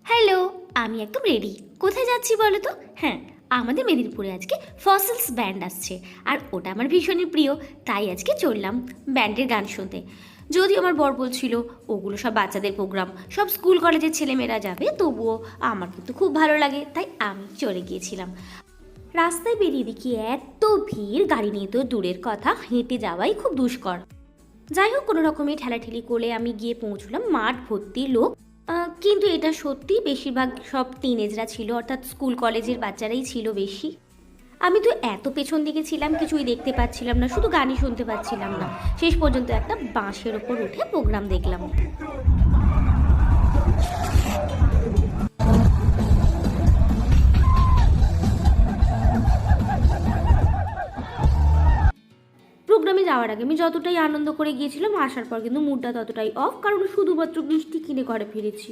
Hello, আমি একদম ready. কোথায় যাচ্ছি বলো তো? হ্যাঁ, আমাদের মেদিনীপুরে আজকে ফসিলস ব্যান্ড আসছে, আর ওটা আমার ভীষণই প্রিয়। তাই আজকে চললাম ব্যান্ডের গান শুনতে। যদিও আমার বর বলছিল ওগুলো সব বাচ্চাদের প্রোগ্রাম, সব স্কুল কলেজের ছেলেমেয়েরা যাবে, তবুও আমার কিন্তু খুব ভালো লাগে, তাই আমি চলে গিয়েছিলাম। রাস্তায় বেরিয়ে দেখি এত ভিড়, গাড়ি নিয়ে তো দূরের কথা, হেঁটে যাওয়াই খুব দুষ্কর। যাই হোক, কোনো রকমে ঠেলাঠেলি করে আমি গিয়ে পৌঁছলাম। মাঠ ভর্তি লোক। কিন্তু এটা সত্যি, বেশিরভাগ সব টিনেজরা ছিল, অর্থাৎ স্কুল কলেজের বাচ্চারাই ছিল বেশি। আমি তো এত পেছন দিকে ছিলাম, কিছুই দেখতে পাচ্ছিলাম না, শুধু গানই শুনতে পাচ্ছিলাম না। শেষ পর্যন্ত একটা বাঁশের ওপর উঠে প্রোগ্রাম দেখলাম। প্রোগ্রামে যাওয়ার আগে আমি যতটাই আনন্দ করে গিয়েছিলাম, আসার পর কিন্তু মুডটা ততটাই অফ, কারণ শুধুমাত্র মিষ্টি কিনে ঘরে ফিরেছি।